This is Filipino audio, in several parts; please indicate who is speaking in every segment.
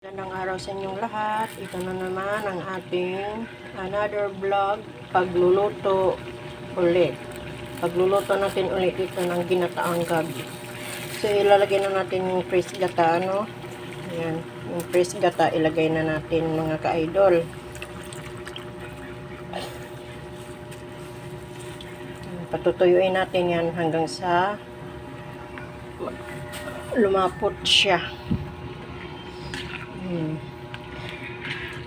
Speaker 1: Magandang araw sa inyong lahat. Ito na naman ang ating another vlog. Pagluluto ulit. Pagluluto natin ulit ito ng ginataang gabi. So ilalagay na natin yung fresh gata, ano? Ayan. Yung fresh gata ilagay na natin mga ka-idol. Patutuyuin natin yan hanggang sa lumapot siya.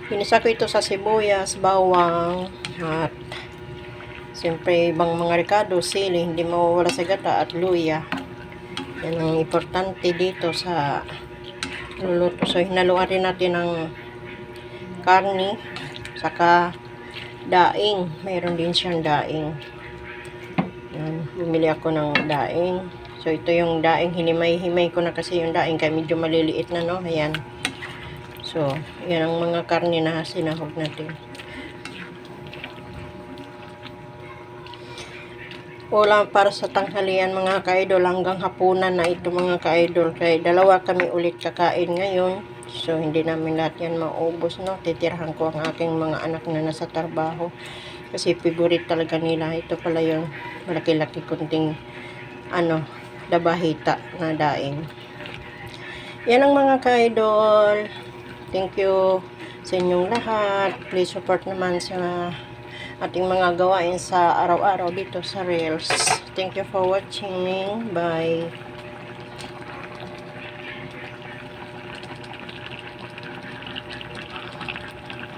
Speaker 1: Pinisa ko ito sa sibuyas, bawang, at siyempre ibang mga ricado, sili, hindi mawawala sa gata, at luya. Yan ang importante dito sa luluto. So hinaluan rin natin ng karni, saka daing. Mayroon din siyang daing. Yan, bumili ako ng daing. So ito yung daing, hinimay-himay ko na kasi yung daing kaya medyo maliliit na, no? Ayan. So, yan ang mga karne na sinahog natin. Ulam para sa tanghalian mga ka-idol, hanggang hapunan na ito mga ka-idol. Kaya dalawa kami ulit kakain ngayon. So, hindi namin lahat yan maubos, no? Titirahan ko ang aking mga anak na nasa trabaho. Kasi favorite talaga nila. Ito pala yung malaki-laki kunting labahita na daing. Yan ang mga ka-idol. Thank you sa inyong lahat. Please support naman sa ating mga gawain sa araw-araw dito sa Reels. Thank you for watching. Bye.